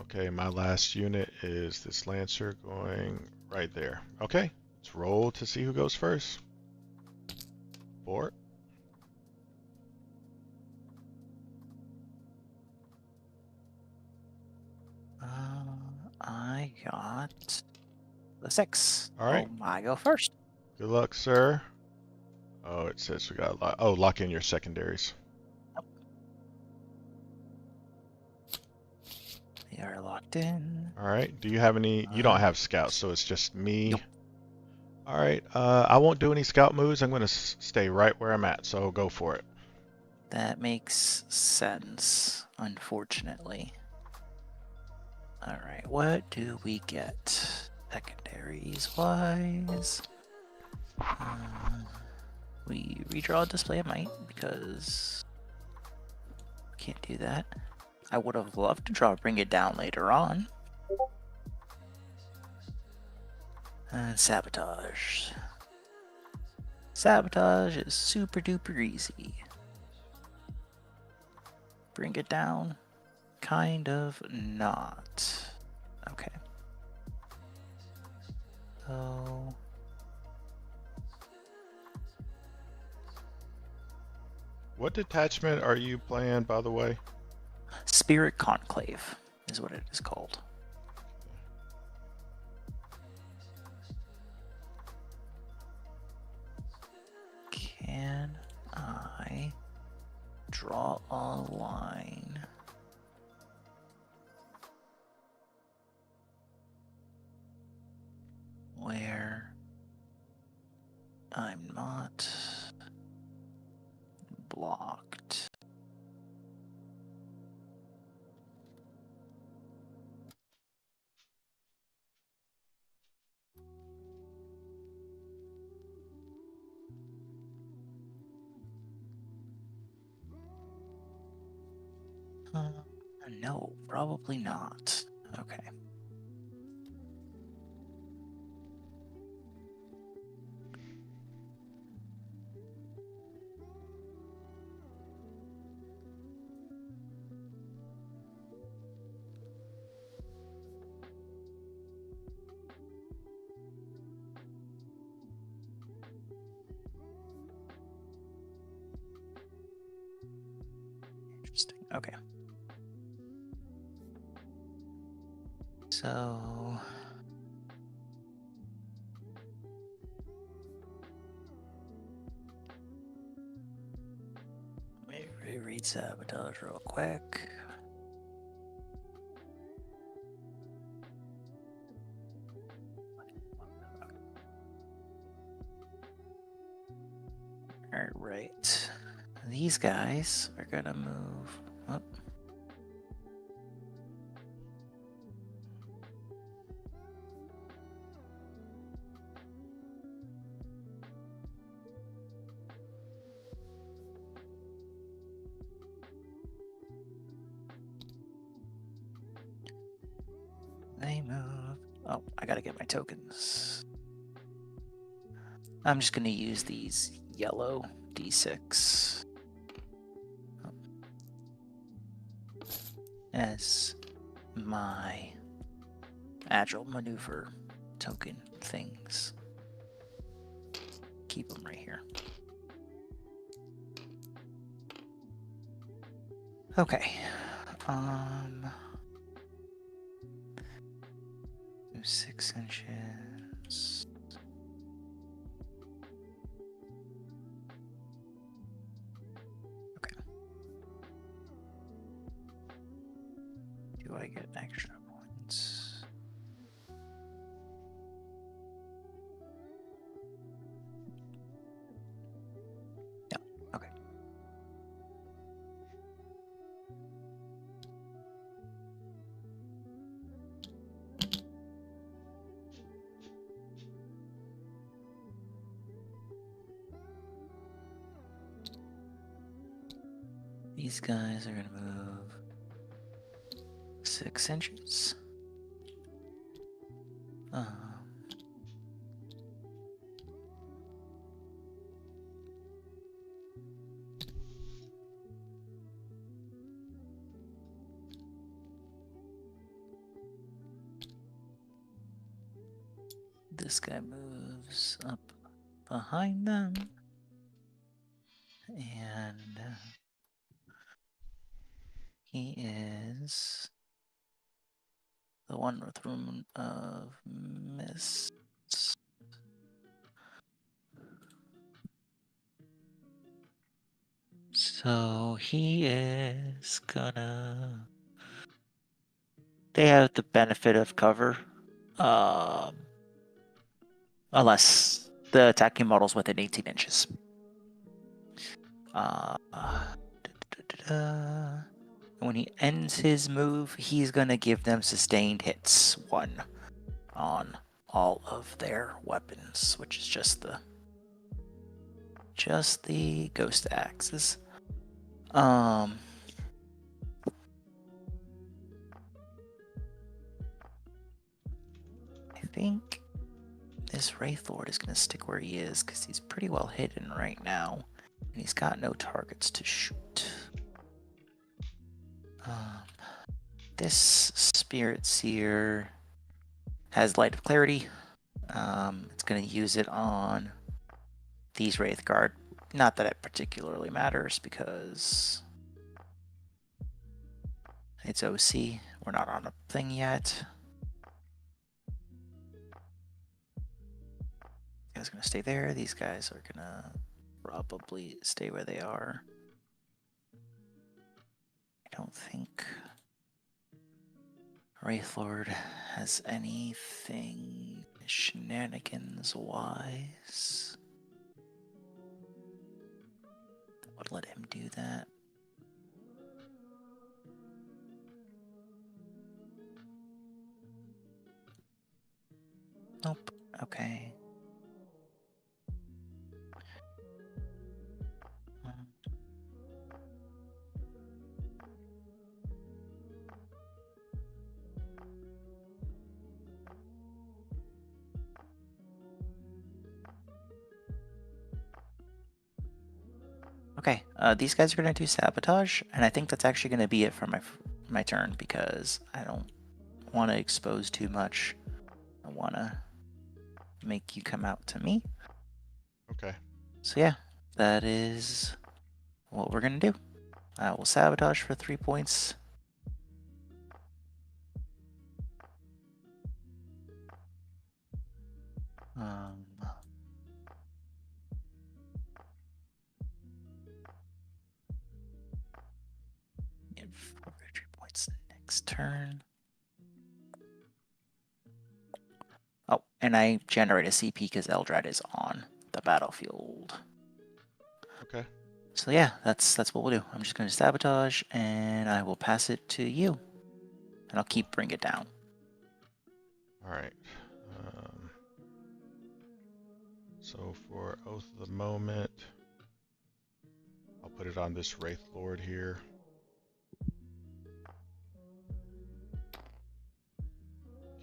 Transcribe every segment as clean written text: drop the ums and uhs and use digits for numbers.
Okay, my last unit is this Lancer going right there. Okay, let's roll to see who goes first. 4. I got the 6. All right. Oh, I go first. Good luck, sir. Oh, it says we got lock. Oh, lock in your secondaries. They are locked in. All right. Do you have any? You don't have scouts, so it's just me. Nope. All right. I won't do any scout moves. I'm going to stay right where I'm at, so go for it. That makes sense, unfortunately. Alright, what do we get? Secondaries wise. We redraw a display of might because we can't do that. I would have loved to draw Bring It Down later on. And sabotage. Sabotage is super duper easy. Bring it down? Kind of not. Okay. So What detachment are you playing, by the way? Spirit Conclave is what it is called. Can I draw a line? Where I'm not blocked. No, probably not. Okay. Interesting. Okay. So let me reread sabotage real quick. Alright. These guys are gonna move up. They move. Oh, I gotta get my tokens. I'm just gonna use these yellow d6 as my agile maneuver token things. Keep them right here. Okay. 6 inches. Okay. Do I get extra points? Yeah, okay. These guys are gonna move 6 inches. This guy moves up behind them. And he is the one with Room of Mists. So he is gonna... They have the benefit of cover. Unless the attacking model's within 18 inches. When he ends his move, he's gonna give them sustained hits. 1 on all of their weapons, which is just the ghost axes. I think this Wraith Lord is gonna stick where he is because he's pretty well hidden right now, and he's got no targets to shoot. This Spirit Seer has Light of Clarity. It's going to use it on these Wraith Guard. Not that it particularly matters because it's OC. We're not on a thing yet. These guys are going to stay there. These guys are going to probably stay where they are. I don't think Wraith Lord has anything shenanigans-wise that would let him do that. Nope. Okay. Okay, these guys are going to do sabotage, and I think that's actually going to be it for my turn because I don't want to expose too much. I want to make you come out to me. Okay. So yeah, that is what we're going to do. I will sabotage for 3 points. Get 4 victory points next turn. Oh, and I generate a CP because Eldrad is on the battlefield. Okay. So yeah, that's what we'll do. I'm just going to sabotage, and I will pass it to you. And I'll keep bring it down. All right. So for Oath of the Moment, I'll put it on this Wraith Lord here.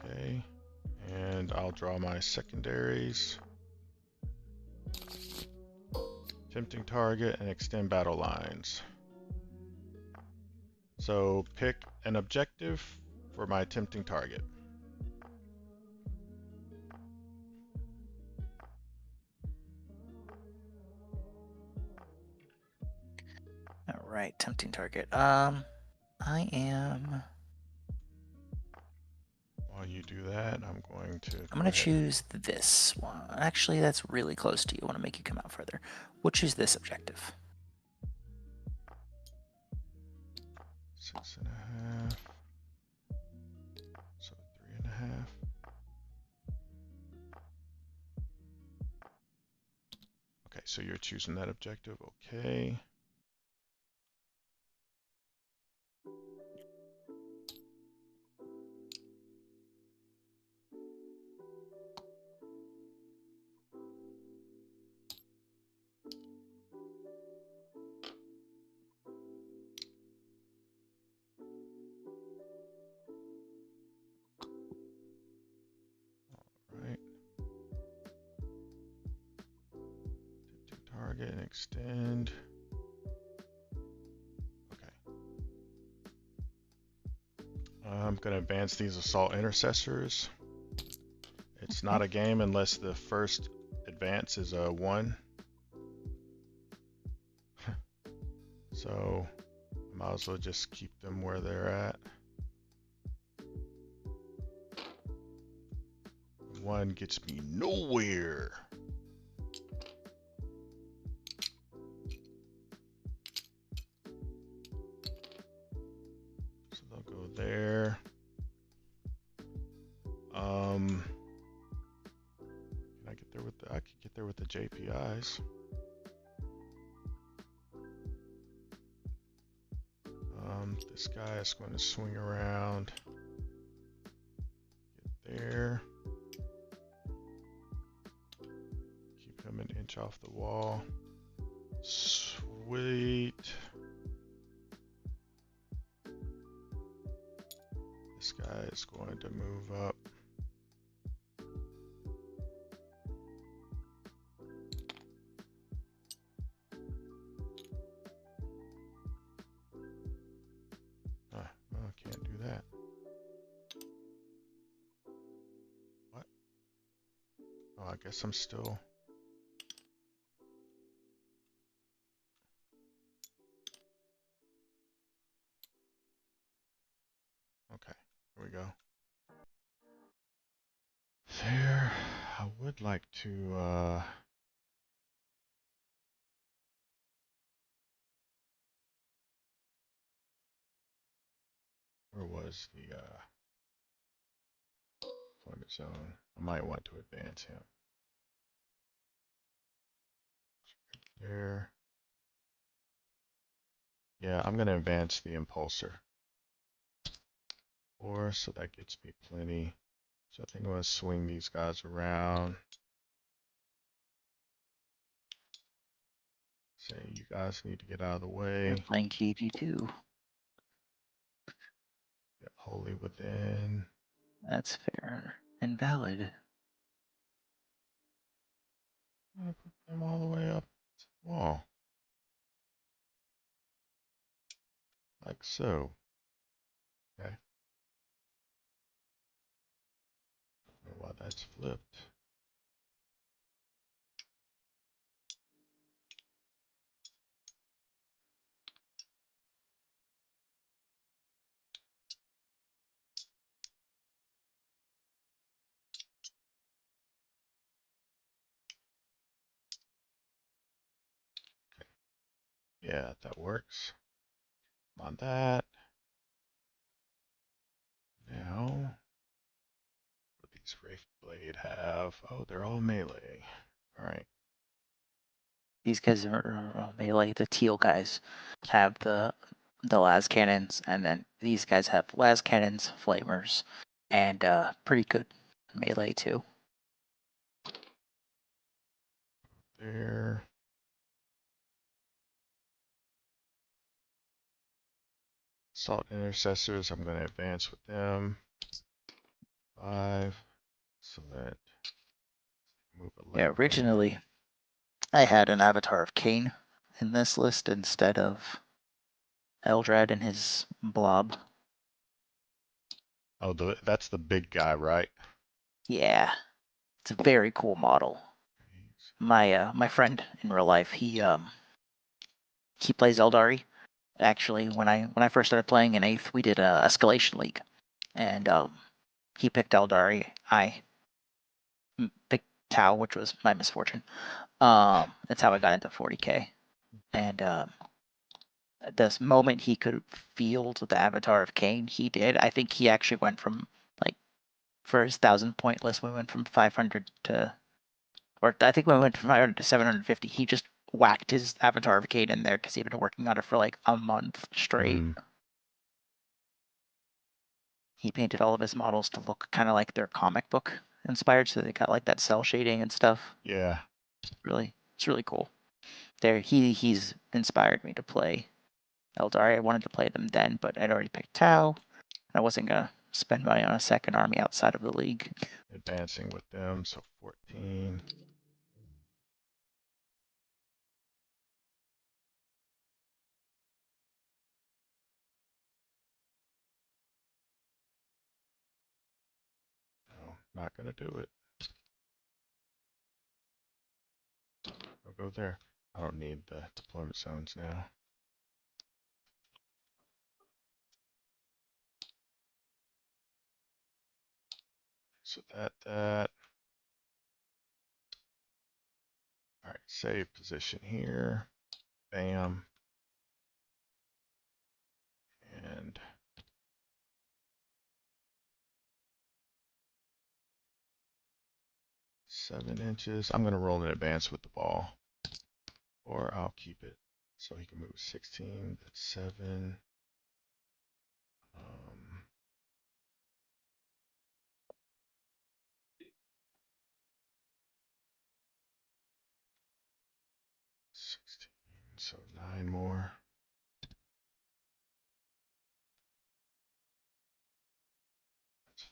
Okay. And I'll draw my secondaries. Tempting target and extend battle lines. So pick an objective for my tempting target. All right, tempting target. I am. While you do that, I'm going to. I'm going to choose this one. Actually, that's really close to you. I want to make you come out further. We'll choose this objective. 6.5. So 3.5. Okay, so you're choosing that objective. Okay. Right. Target and extend. Okay. I'm going to advance these Assault Intercessors. It's It's not a game unless the first advance is a 1. So I might as well just keep them where they're at. 1 gets me nowhere. So they'll go there. Can I get there with the? I could get there with the JPIs. This guy is going to swing around. Get there. Keep him an inch off the wall. Sweet. This guy is going to move up. I can't do that. What? Oh, I guess I'm still... Okay, here we go. There, I would like to, where was the, deployment zone? I might want to advance him. There. Yeah, I'm going to advance the impulsor. 4, so that gets me plenty. So I think I'm going to swing these guys around. Say, you guys need to get out of the way. They're playing KG2. Get wholly within. That's fair and valid. I'm going to put them all the way up the wall. Like so. Okay. I don't know why that's flipped. Yeah, that works. On that. Now, what do these Wraith Blade have? Oh, they're all melee. Alright. These guys are melee. The teal guys have the las cannons, and then these guys have las cannons, flamers, and pretty good melee too. There. Assault Intercessors, I'm going to advance with them. 5. So that move 11. Yeah, originally I had an Avatar of Cain in this list instead of Eldrad and his blob. Oh, that's the big guy, right? Yeah, it's a very cool model. My friend in real life, he plays Eldari. Actually, when I first started playing in 8th, we did a escalation league, and he picked Eldari. I picked Tau, which was my misfortune. That's how I got into 40k. And this moment he could field the Avatar of Cain, he did. I think he actually went from, like, for his 1,000-point list, we went from 500 to, or I think we went from 500 to 750. He just whacked his Avatar of Cain in there because he'd been working on it for like a month straight. He painted all of his models to look kind of like they're comic book inspired, so they got like that cell shading and stuff. Yeah. It's really cool. He's inspired me to play Eldari. I wanted to play them then, but I'd already picked Tau. I wasn't gonna spend money on a second army outside of the league. Advancing with them, so 14. No, not gonna do it. go there. I don't need the deployment zones now. So that. All right, save position here. Bam. And seven inches. I'm gonna roll in advance with the ball, or I'll keep it so he can move 16. That's 7. 16. So 9 more.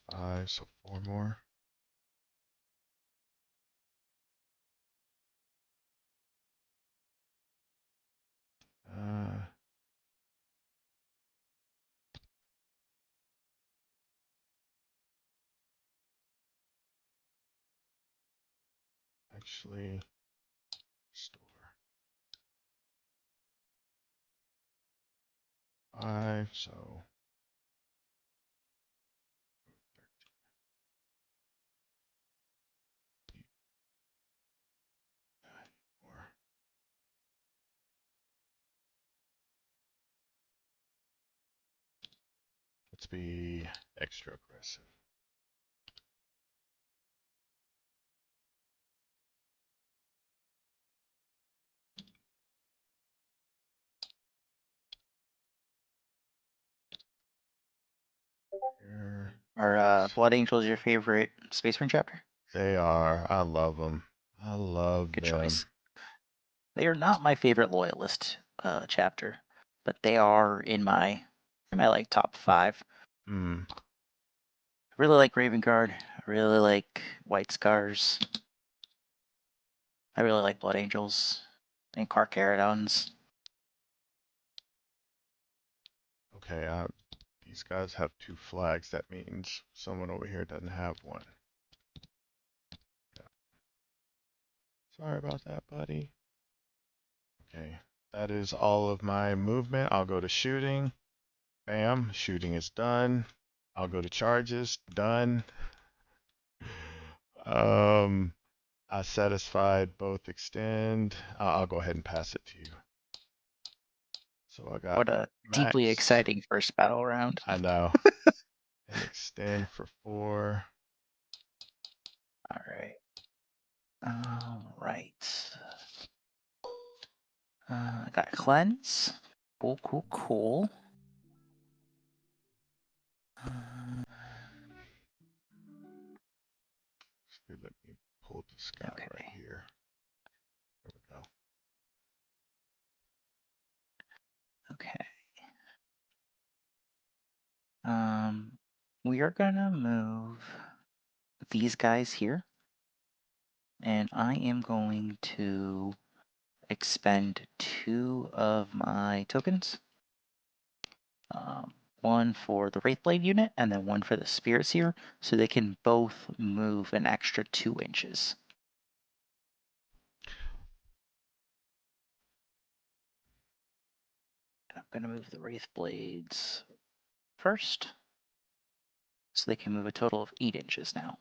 That's 5. So 4 more. Actually, store 5. So 9 more. Let's be extra aggressive. Here. Are Blood Angels your favorite Space Marine chapter? They are. I love them. I love Good them. choice. They are not my favorite Loyalist chapter, but they are in my like top 5. Hmm. I really like Raven Guard. I really like White Scars. I really like Blood Angels and Carcharodons. Okay, these guys have 2 flags. That means someone over here doesn't have one. Yeah. Sorry about that, buddy. Okay, that is all of my movement. I'll go to shooting. Bam, shooting is done. I'll go to charges. Done. I satisfied both extend. I'll go ahead and pass it to you. So I got What a deeply max. exciting first battle round. I know. And extend for 4. Alright. Alright. I got Cleanse. Cool, cool, cool. Let me pull this guy Okay. right here. There we go. Okay. We are gonna move these guys here. And I am going to expend 2 of my tokens. One for the Wraithblade unit, and then one for the Spirit Seer, so they can both move an extra 2 inches. I'm going to move the Wraithblades first, so they can move a total of 8 inches now.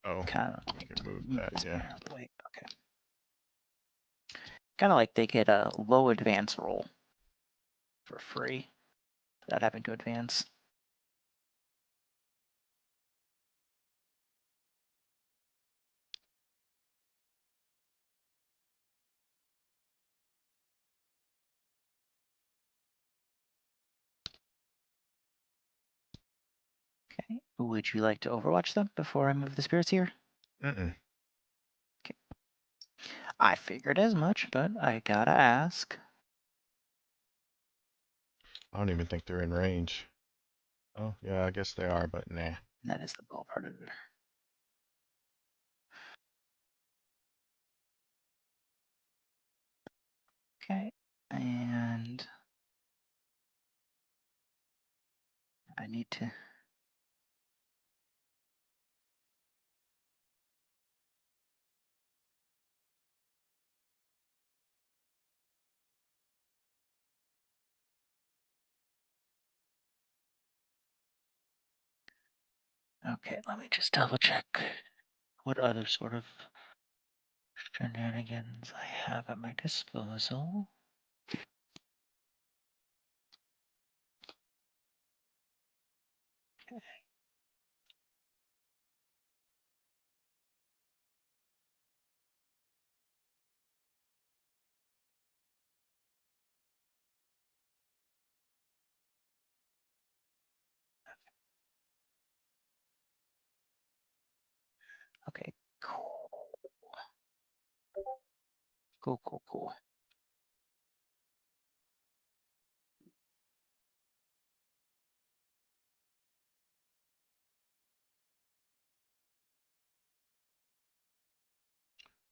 Oh, Kind of you can move that, this yeah. out of the way. Okay. Kind of like they get a low advance roll for free without having to advance. Okay. Would you like to overwatch them before I move the Spirits here? Mm-mm. Okay. I figured as much, but I gotta ask. I don't even think they're in range. Oh, yeah, I guess they are, but nah. That is the ball part of it. Okay. And I need to Okay, let me just double check what other sort of shenanigans I have at my disposal. Okay. Okay, cool. Cool.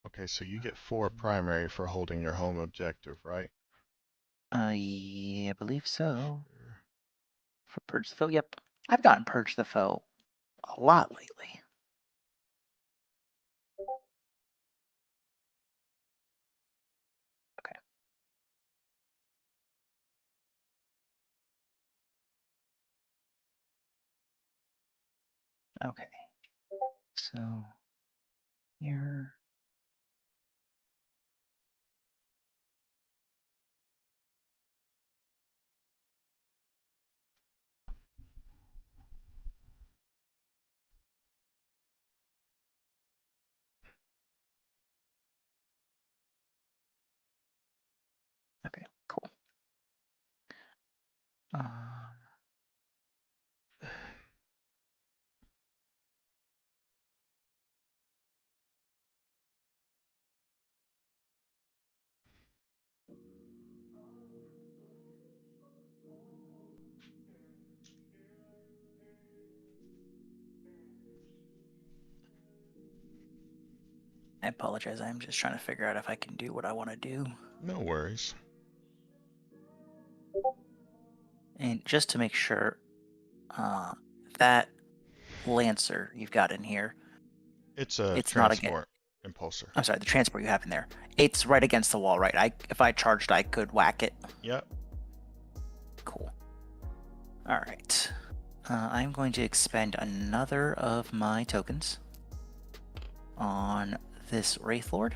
Okay, so you get 4 primary for holding your home objective, right? Yeah, I believe so. Sure. For Purge the Foe, yep. I've gotten Purge the Foe a lot lately. Okay. Okay. So here. Okay, cool. I apologize. I'm just trying to figure out if I can do what I want to do. No worries. And just to make sure, that Lancer you've got in here, It's a it's not against. transport impulsor. I'm sorry, the transport you have in there. It's right against the wall, right? If I charged, I could whack it. Yep. Cool. All right. I'm going to expend another of my tokens on this Wraith Lord.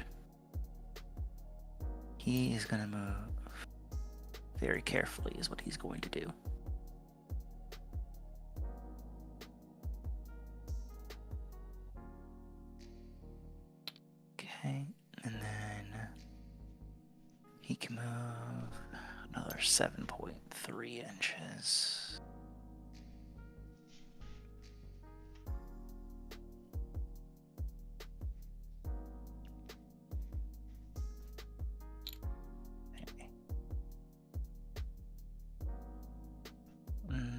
He is going to move very carefully, is what he's going to do. Okay, and then he can move another 7.3 inches. Okay.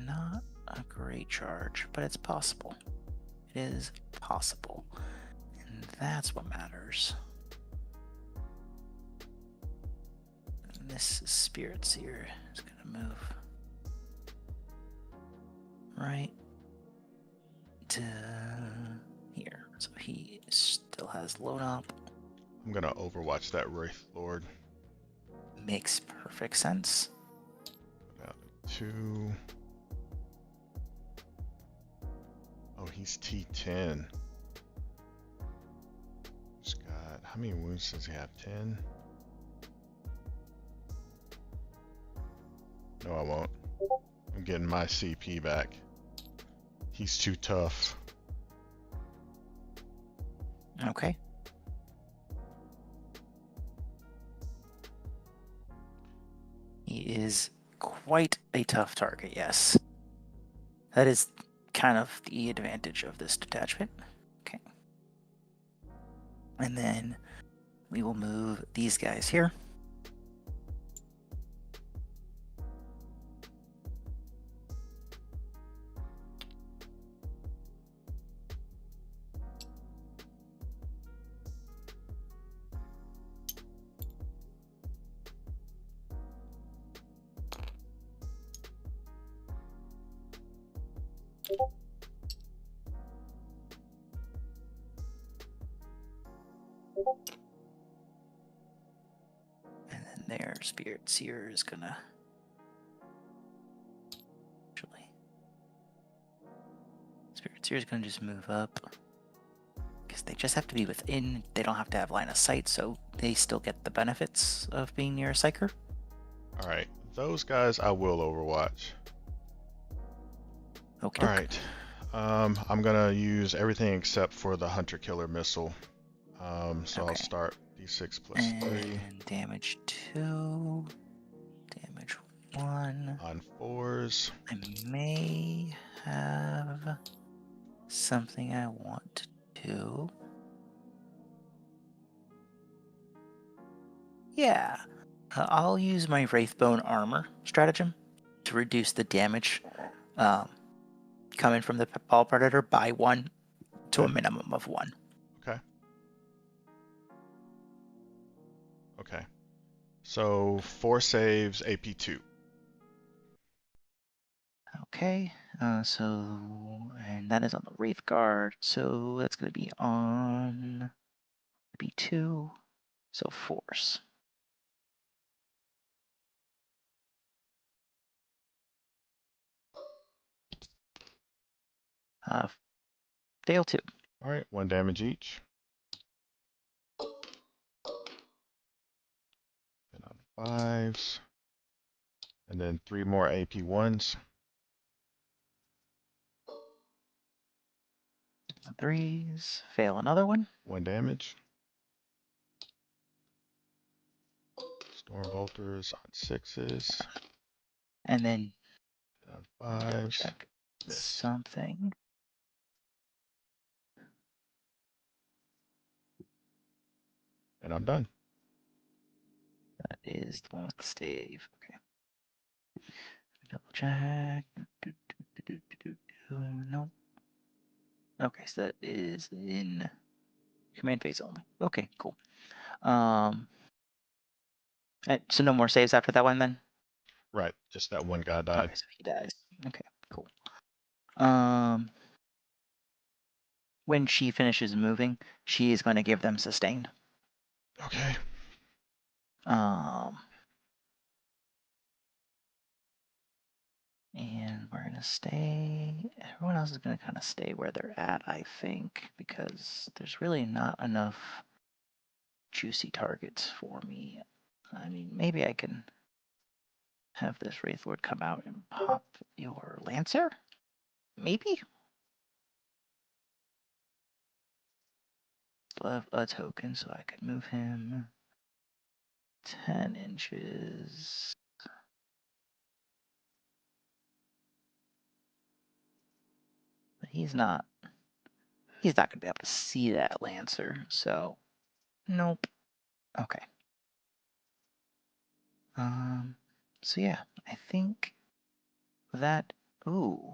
Not a great charge, but it's possible. It is possible. And that's what matters. And this Spirit Seer is going to move right to here. So he still has load up. I'm gonna overwatch that Wraith Lord. Makes perfect sense. About 2. Oh, he's T10. He's got, how many wounds does he have? 10? No, I won't. I'm getting my CP back. He's too tough. Okay. He is quite a tough target, yes. That is kind of the advantage of this detachment. Okay. And then we will move these guys here. And then their Spirit Seer is gonna Spirit Spirit Seer is going to just move up. Because they just have to be within. They don't have to have line of sight, so they still get the benefits of being near a Psyker. Alright, those guys I will overwatch. Okay. Alright. I'm gonna use everything except for the Hunter Killer Missile. So Okay. I'll start D6 plus 3. And damage 2. Damage 1. On 4s. I may have something I want to do. Yeah. I'll use my Wraithbone armor stratagem to reduce the damage coming from the ball predator by 1 to a Okay. minimum of 1. Okay. Okay. So 4 saves, AP 2. Okay, and that is on the Wraith Guard, so that's going to be on B2, so Force. Fail 2. Alright, 1 damage each. And on 5s. And then 3 more AP 1s. 3s, fail another one. 1 damage. Storm Bolters on 6s. And then On 5s. check Miss. something. And I'm done. That is the one with the stave. Okay. Double check. No. Okay, so that is in command phase only. Okay, cool. So no more saves after that one then? Right, just that one guy died. Okay, so he dies. Okay, cool. When she finishes moving, she is going to give them sustain. Okay. And we're gonna stay. Everyone else is gonna kind of stay where they're at, I think, because there's really not enough juicy targets for me. I mean, maybe I can have this Wraithlord come out and pop your Lancer? Maybe? Still have a token, so I could move him 10 inches. But he's not gonna be able to see that Lancer, so nope. Okay. So yeah, I think that. Ooh.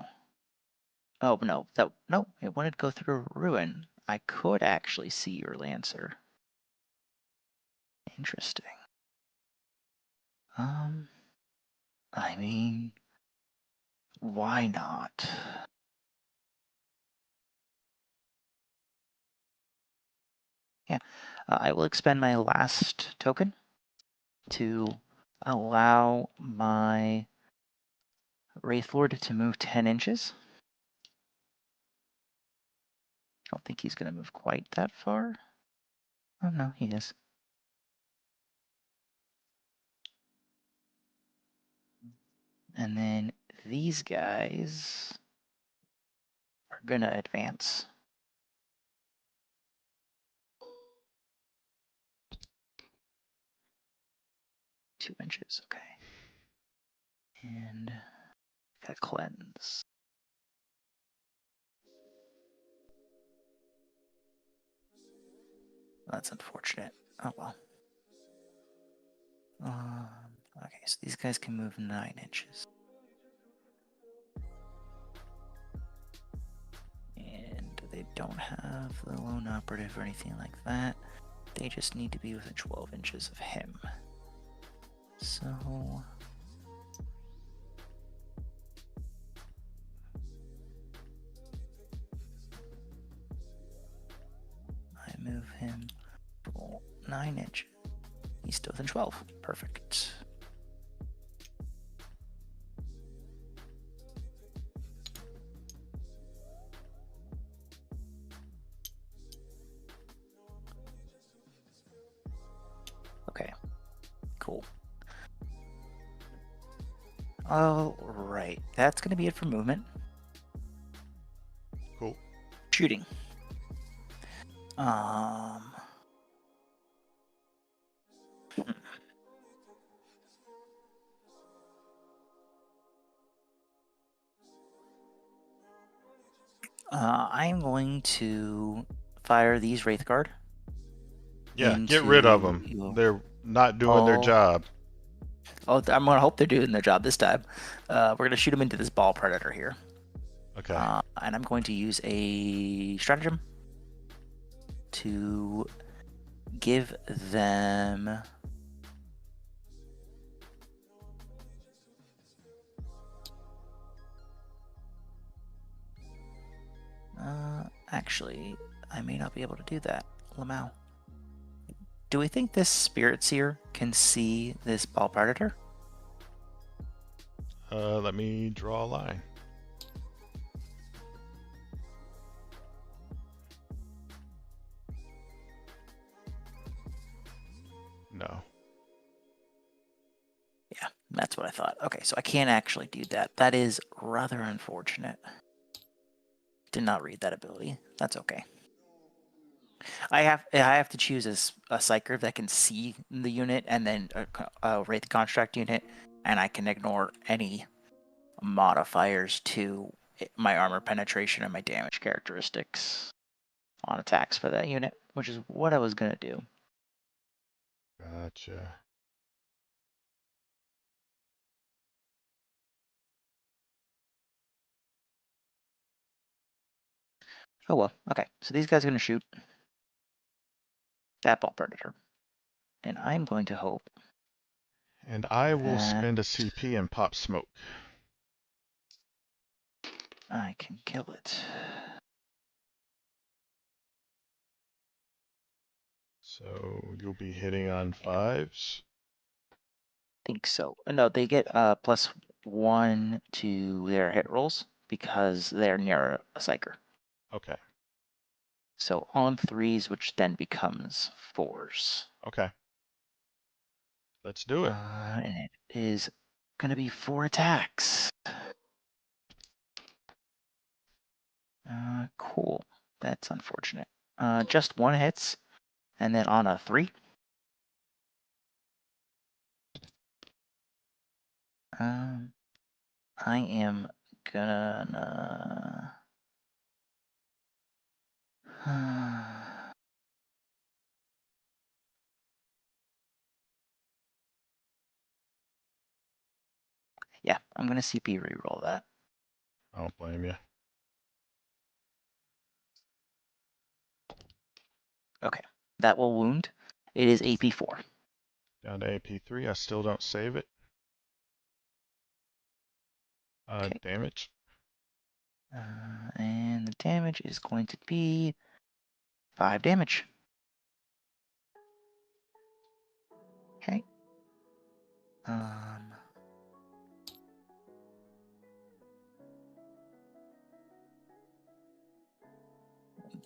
Oh no, no, it wanted to go through a ruin. I could actually see your Lancer. Interesting. I mean, why not? Yeah, I will expend my last token to allow my Wraithlord to move 10 inches. I don't think he's going to move quite that far. Oh no, he is. And then these guys are going to advance. Two inches, okay. And got cleanse. That's unfortunate. Oh well. Okay, so these guys can move 9 inches. And they don't have the lone operative or anything like that. They just need to be within 12 inches of him. So I move him 9 inches. He's still within 12. Perfect. Cool. All right, that's going to be it for movement. Cool. Shooting. I'm going to fire these Wraith Guard. Yeah, get rid of into them. your- They're not doing their Oh, job. I'm going to hope they're doing their job this time. We're going to shoot them into this ball predator here. Okay. And I'm going to use a stratagem to give them... actually, I may not be able to do that. Lamau. Do we think this Spirit Seer can see this ball predator? Let me draw a line. No. Yeah, that's what I thought. Okay, so I can't actually do that. That is rather unfortunate. Did not read that ability. That's okay. I have to choose a psyker that can see the unit and then a Wraith Construct unit, and I can ignore any modifiers to my armor penetration and my damage characteristics on attacks for that unit, which is what I was going to do. Gotcha. Oh well, okay. So these guys are going to shoot that ball predator. And I'm going to hope And I will that spend a CP and pop smoke. I can kill it. So you'll be hitting on 5s. Think so. No, they get +1 to their hit rolls because they're near a psyker. Okay. So on 3s, which then becomes 4s. Okay. Let's do it. And it is going to be 4 attacks. Cool. That's unfortunate. Just 1 hits, and then on a 3. I am gonna... yeah, I'm gonna CP reroll that. I don't blame you. Okay, that will wound. It is AP4. Down to AP3. I still don't save it. Okay. Damage. And the damage is going to be 5 damage. Okay.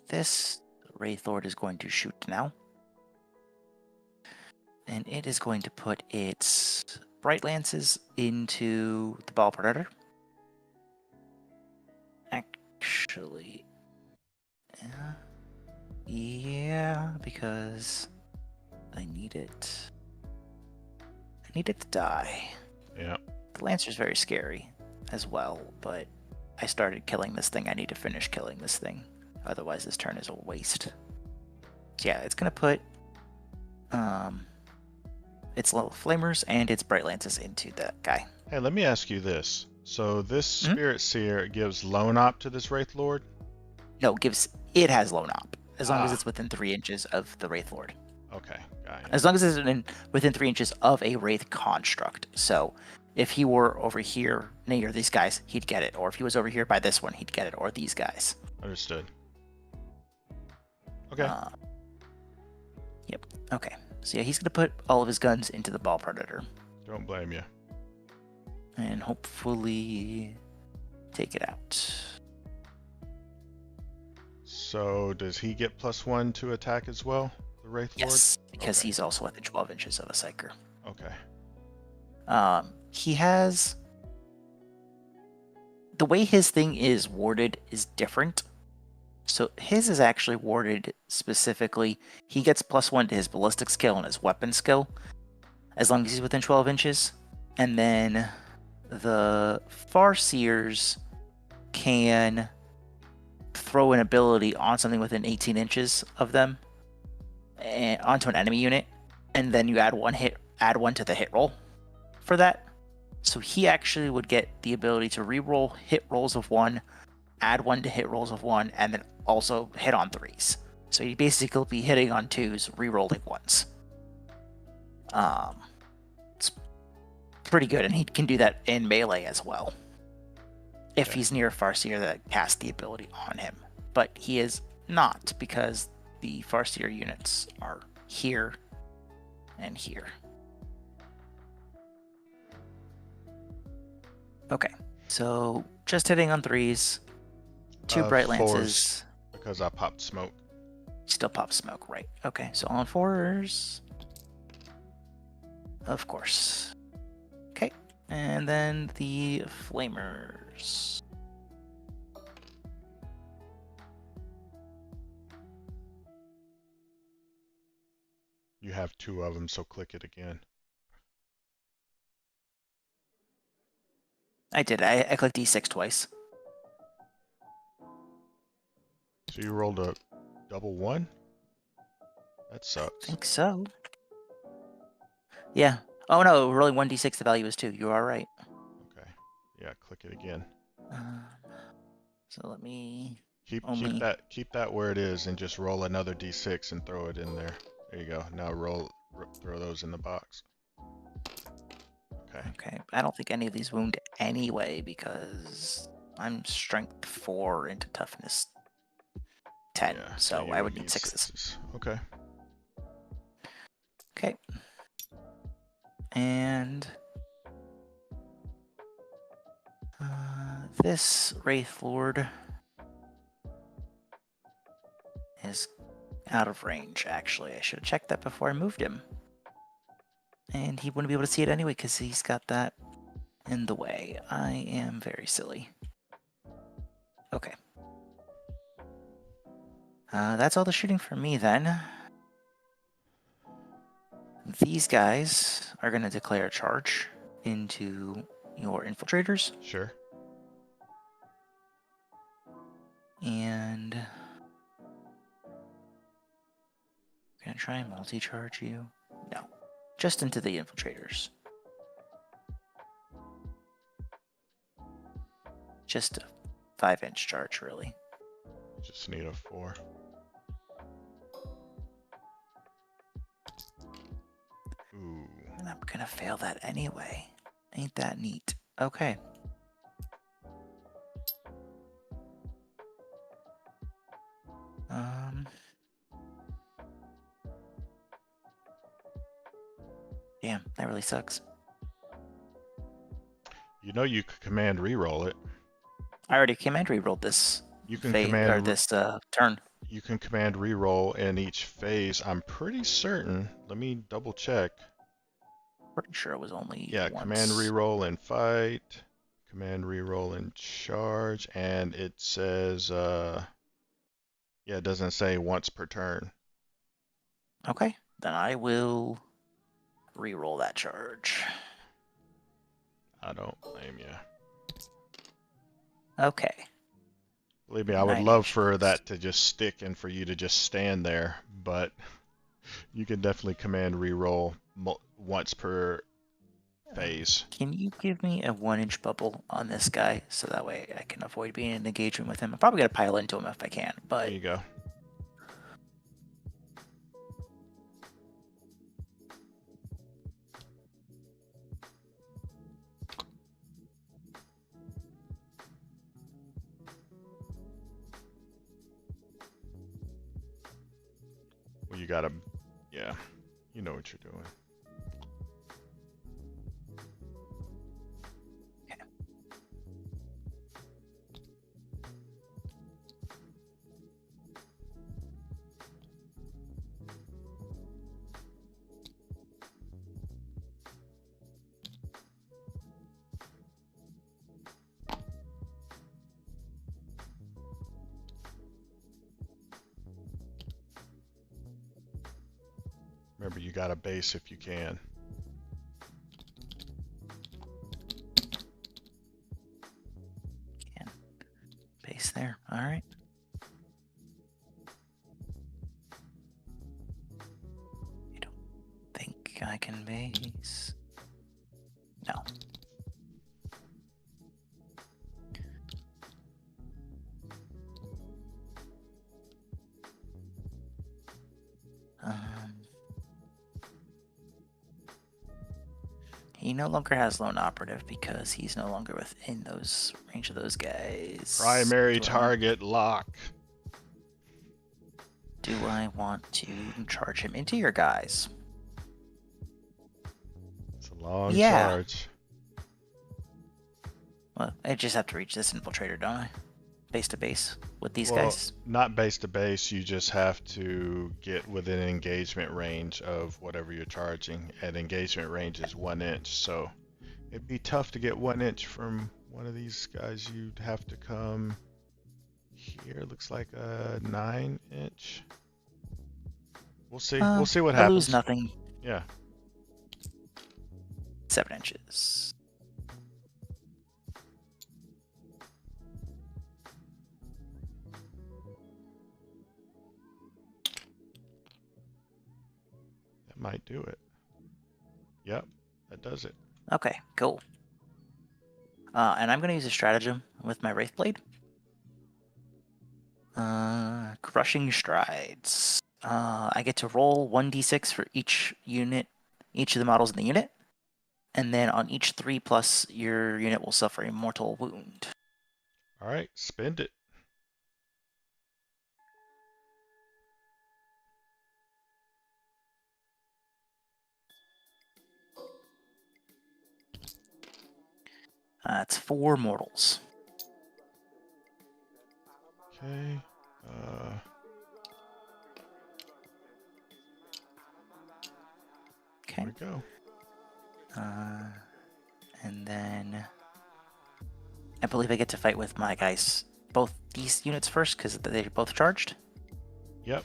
This Wraith Lord is going to shoot now. And it is going to put its Bright Lances into the Ball Predator. Actually, yeah, because I need it. I need it to die. Yeah. The Lancer's very scary as well, but I started killing this thing. I need to finish killing this thing. Otherwise, this turn is a waste. So yeah, it's going to put its little flamers and its bright lances into that guy. Hey, let me ask you this. So this Spirit Seer gives lone op to this Wraith Lord? No, it has lone op, as long as it's within 3 inches of the Wraith Lord. Okay, got it. As long as it's within 3 inches of a Wraith construct. So if he were over here near these guys, he'd get it. Or if he was over here by this one, he'd get it. Or these guys. Understood. Okay. Yep. Okay. So yeah, he's going to put all of his guns into the Ball Predator. Don't blame you. And hopefully take it out. So does he get +1 to attack as well, the Wraith Lord? Yes, because Okay. he's also within 12 inches of a Psyker. Okay. He has the way his thing is worded is different. So his is actually worded specifically. He gets +1 to his ballistic skill and his weapon skill, as long as he's within 12 inches. And then the Farseers can throw an ability on something within 18 inches of them, and onto an enemy unit, and then you add one to the hit roll for that. So he actually would get the ability to reroll hit rolls of 1, add 1 to hit rolls of 1, and then also hit on 3s. So he'd basically be hitting on 2s, rerolling 1s. It's pretty good, and he can do that in melee as well, if Okay. he's near a Farseer that casts the ability on him. But he is not, because the Farseer units are here and here. Okay, so just hitting on 3s, 2 Bright 4s Lances. because I popped smoke. Still pop smoke, right? Okay, so on 4s. Of course. Okay, and then the Flamers. You have 2 of them, so click it again. I did. I clicked D6 twice. So you rolled a double 1? That I sucks. think so. Yeah. Oh no, rolling 1d6, the value is 2. You are right. Okay. Yeah, click it again. So let me Keep only... keep that where it is and just roll another d6 and throw it in there. There you go. Now throw those in the box. Okay. Okay, I don't think any of these wound anyway, because I'm strength 4 into toughness 10, Yeah, so you I would would need need 6s. 6s. Okay. Okay. And this Wraith Lord is out of range, actually. I should have checked that before I moved him. And he wouldn't be able to see it anyway, because he's got that in the way. I am very silly. Okay. That's all the shooting for me, then. These guys are going to declare a charge into your infiltrators. Sure. And... can I try and multi-charge you? No. Just into the infiltrators. Just a 5-inch charge, really. Just need a 4. Ooh. And I'm gonna fail that anyway. Ain't that neat? Okay. Damn, that really sucks. You know you could command reroll it. I already command rerolled this You can turn. you can command reroll in each phase. I'm pretty certain. Let me double check. Pretty sure it was only Yeah, once. command reroll in fight, command reroll in charge, and it says yeah, it doesn't say once per turn. Okay, then I will reroll that charge. I don't blame you. Okay. Believe me, I would 9 love for inches. that to just stick and for you to just stand there, but you can definitely command reroll once per phase. Can you give me a 1-inch bubble on this guy so that way I can avoid being in engagement with him? I'm probably gonna pile into him if I can, There but you go. Well, you gotta, yeah, you know what you're doing. Remember, you got a base if you can. Can base there. All right. I don't think I can base. No. He no longer has lone operative because he's no longer within those range of those guys. Primary target lock. Do I want to charge him into your guys? It's a long Yeah. charge. Well, I just have to reach this infiltrator, don't I? Base to base with these Well, guys? not base to base, you just have to get within engagement range of whatever you're charging. And engagement range is 1 inch, so it'd be tough to get 1 inch from one of these guys. You'd have to come here. Looks like a 9 inch. We'll see. We'll see what I happens. lose nothing. Yeah. 7 inches. That might do it. Yep, that does it. Okay, cool. And I'm going to use a stratagem with my Wraith Blade. Crushing Strides. I get to roll 1d6 for each unit, each of the models in the unit. And then on each 3+, your unit will suffer a mortal wound. All right, spend it. It's 4 mortals. Okay. Okay. There we go. And then I believe I get to fight with my guys, both these units first, because they're both charged. Yep.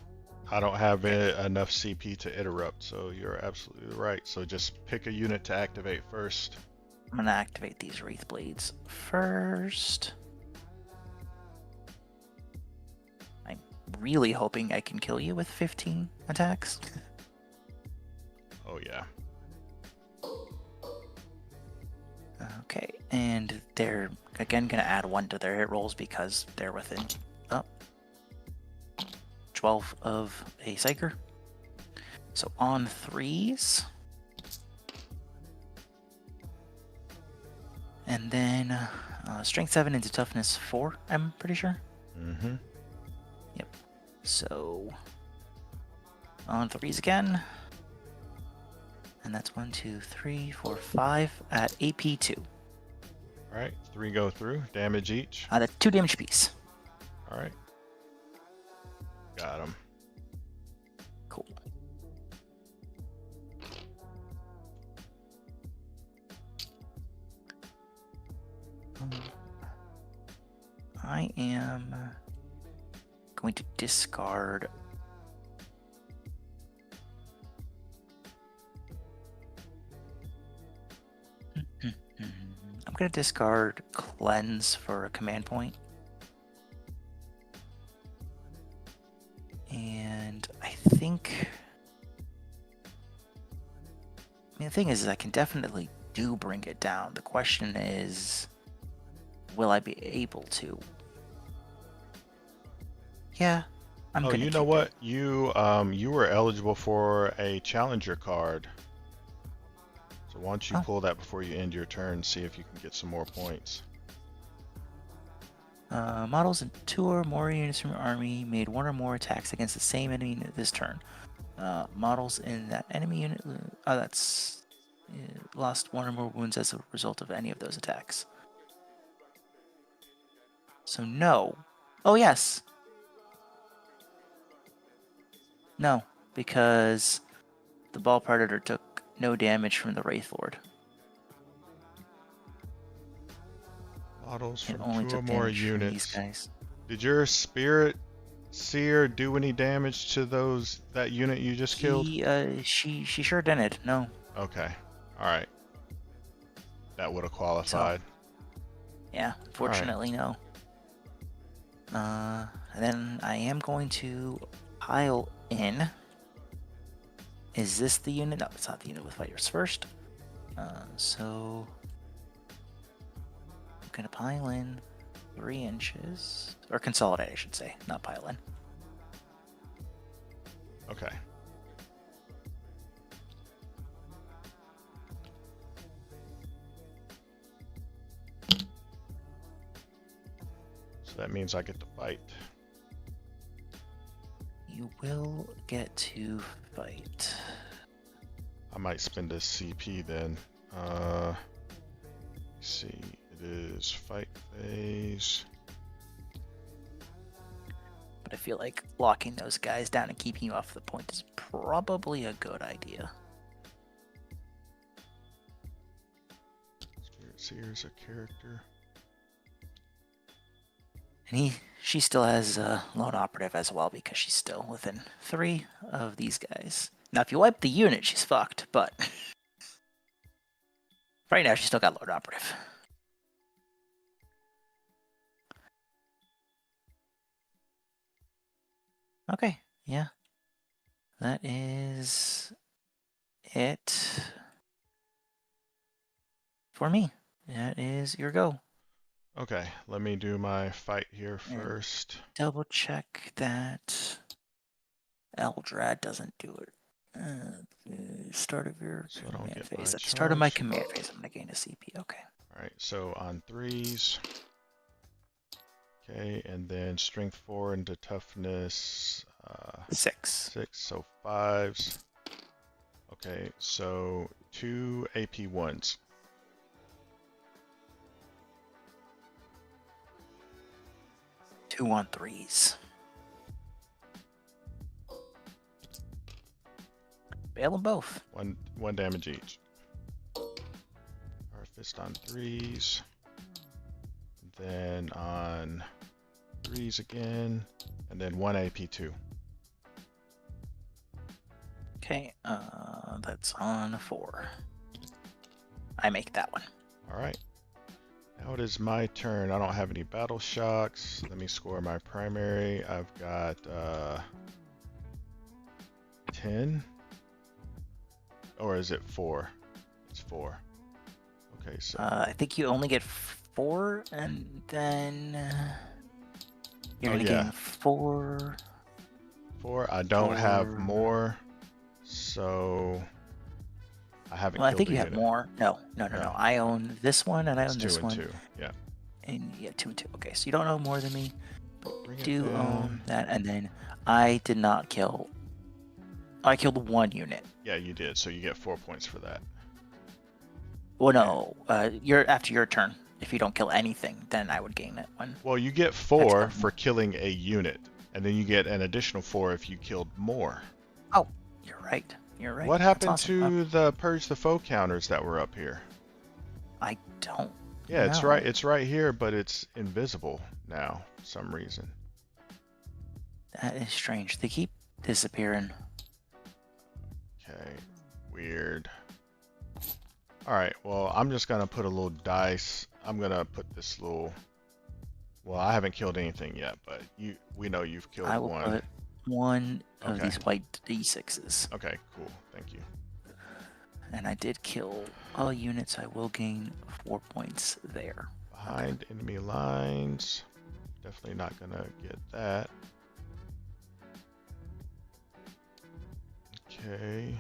I don't have enough CP to interrupt, so you're absolutely right. So just pick a unit to activate first. I'm going to activate these Wraith Blades first. I'm really hoping I can kill you with 15 attacks. Oh, yeah. Okay, and they're, again, going to add 1 to their hit rolls because they're within 12 of a Psyker. So on 3s. And then strength 7 into toughness 4, I'm pretty sure. Mm-hmm. Yep. So on 3s again. And that's 1, 2, 3, 4, 5 at AP 2. All right, 3 go through. Damage each. That's 2 damage apiece. All right. Got him. Cool. I am going to discard I'm going to discard Cleanse for a command point. And I think the thing is I can definitely do bring it down. The question is, will I be able to? Yeah, I'm Oh, gonna you know keep what? it. You were eligible for a challenger card. So why don't you pull that before you end your turn, see if you can get some more points. Models in 2 or more units from your army made 1 or more attacks against the same enemy unit this turn. Models in that enemy unit that's lost 1 or more wounds as a result of any of those attacks. So no. Oh yes. No, because the Ball Predator took no damage from the Wraith Lord. Models It from only 2 or took more damage from these units. guys. Did your spirit Seer do any damage to that unit you just killed? She sure didn't. No. Okay. All right. That would have So qualified. yeah, All right. unfortunately no. And then I am going to pile in. Is this the unit? No, it's not the unit with fighters first. So I'm gonna pile in 3 inches, or consolidate, I should say, not pile in. Okay. So that means I get to fight. You will get to fight. I might spend a CP then. Let's see. It is fight phase. But I feel like locking those guys down and keeping you off the point is probably a good idea. Spirit Seer's a character. And she still has a lone operative as well because she's still within 3 of these guys. Now, if you wipe the unit, she's fucked, but right now she's still got lone operative. Okay, yeah. That is it for me. That is your go. Okay, let me do my fight here And first. double check that Eldrad doesn't do it. The start of your So I don't command get phase. my At the start of my charge. command phase, I'm going to gain a CP. Okay. Alright, so on 3s. Okay, and then strength 4 into toughness 6. 6, so 5s. Okay, so 2 AP 1s. 2 on 3s. Bail them both. One damage each. Our fist on 3s. Then on 3s again. And then 1 AP 2. Okay, that's on 4. I make that one. Alright. Now it is my turn. I don't have any battle shocks. Let me score my primary. I've got 10. Or is it 4? It's 4. Okay, so I think you only get 4, and then you're gonna gain 4. 4. I don't have more, so I haven't Well, I killed think a you have unit. more. No. I own this one, and I It's own 2 this and one. 2. Yeah. And yeah, 2 and 2. Okay, so you don't own more than me. Bring it Do down. own that, and then I did not kill. I killed 1 unit. Yeah, you did. So you get 4 points for that. Well, no, you're after your turn. If you don't kill anything, then I would gain that one. Well, you get 4 for killing a unit, and then you get an additional 4 if you killed more. Oh, you're right. You're right. What happened That's awesome. to the purge the foe counters that were up here? I don't. Yeah, it's know. right. It's right here, but it's invisible now for some reason. That is strange. They keep disappearing. Okay, weird. Alright, well, I'm just gonna put a little dice. I'm gonna put this little... Well, I haven't killed anything yet, but we know you've killed I will one. put 1 of Okay. these white D6s. Okay, cool. Thank you. And I did kill all units. I will gain 4 points there. Behind enemy lines. Definitely not gonna get that. Okay.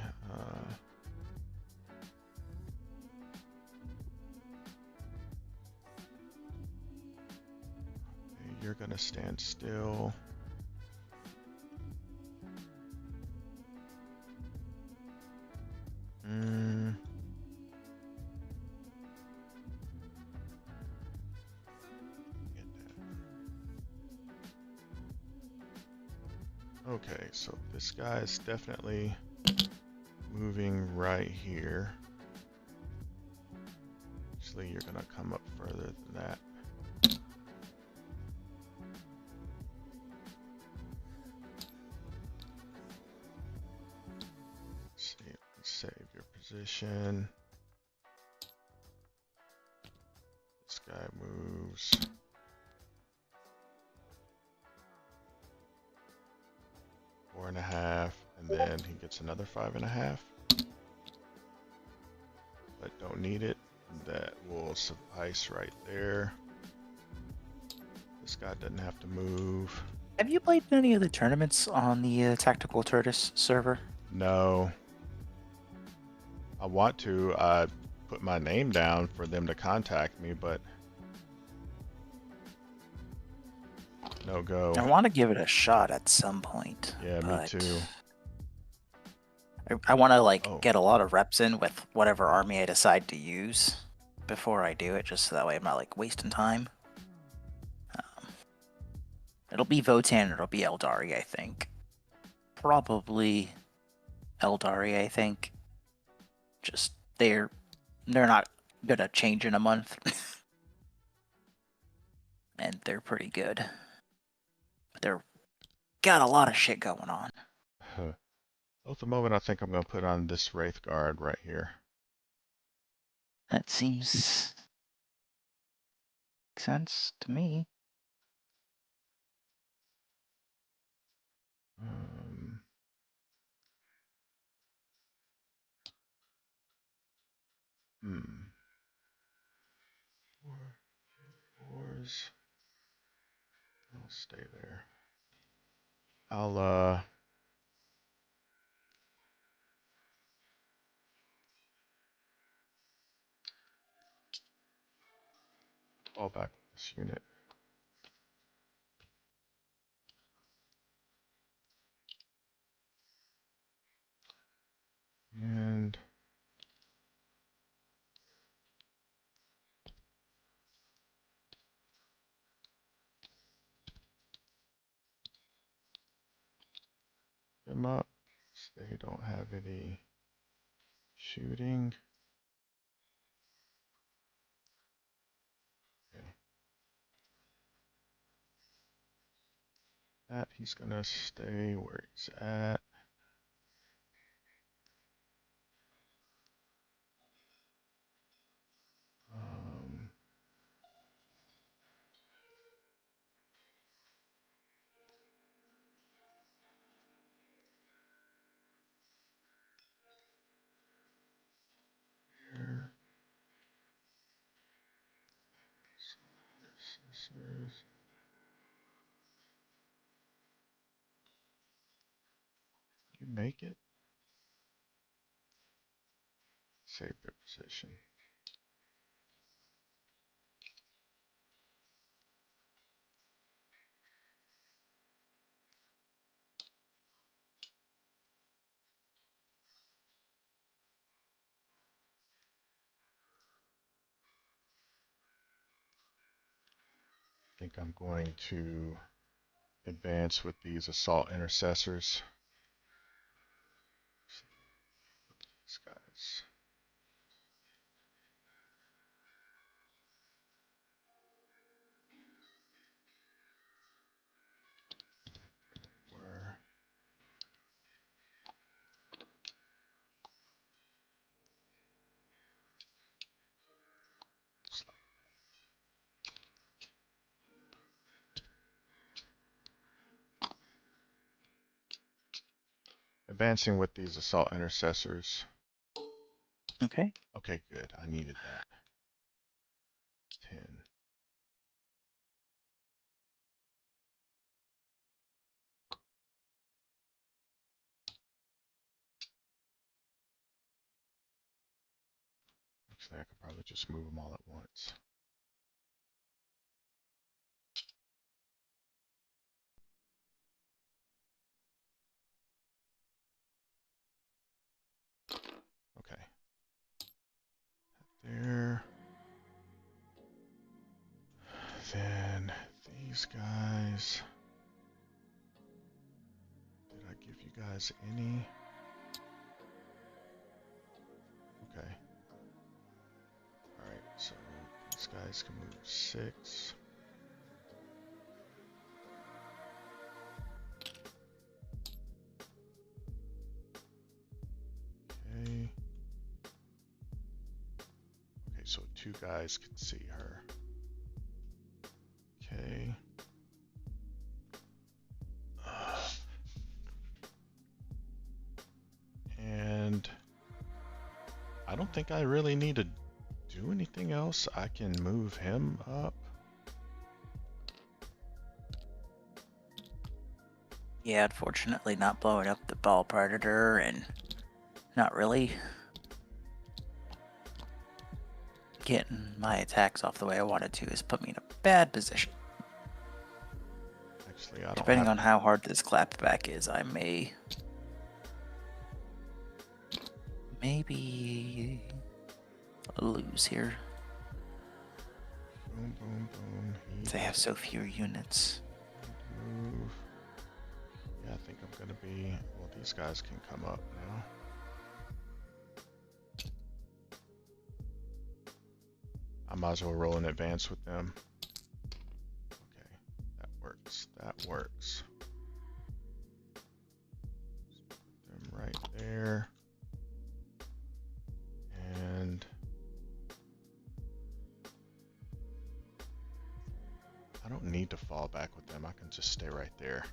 You're gonna stand still. Okay, so this guy is definitely moving right here. Actually, you're gonna come up further than that. Save your position. This guy moves. Four and a half, and then he gets another 5.5. But don't need it. That will suffice right there. This guy doesn't have to move. Have you played in any of the tournaments on the Tactical Tortoise server? No. I want to. I put my name down for them to contact me, but no go. I want to give it a shot at some point. Yeah, me too. I want to get a lot of reps in with whatever army I decide to use before I do it, just so that way I'm not wasting time. It'll be Votan, it'll be Aeldari, I think. Probably Aeldari, I think. Just they're not gonna change in a month. And they're pretty good. But they're got a lot of shit going on. At the moment, I think I'm going to put on this Wraith Guard right here. That seems makes sense to me. Fours. I'll stay there. I'll fall back with this unit. And them up. They don't have any shooting. Okay. That he's gonna stay where he's at. Here. Scissors. You make it. Save their position. I think I'm going to advance with these assault intercessors. These guys. Where? Advancing with these assault intercessors. Okay. Okay, good. I needed that. 10. Actually, I could probably just move them all at once. Okay. There. Then these guys. Did I give you guys any? Okay. Alright, so these guys can move 6. Okay. two guys can see her. Okay. And I don't think I really need to do anything else. I can move him up. Yeah, unfortunately not blowing up the ball predator and not really getting my attacks off the way I wanted to has put me in a bad position. Actually, I don't Depending have... on how hard this clapback is, I may maybe lose here. Boom, boom, boom. They have so few units. Move. Yeah, I think I'm gonna be... Well, these guys can come up now. I might as well roll in advance with them. Okay, that works. That works. Put them right there. And I don't need to fall back with them. I can just stay right there.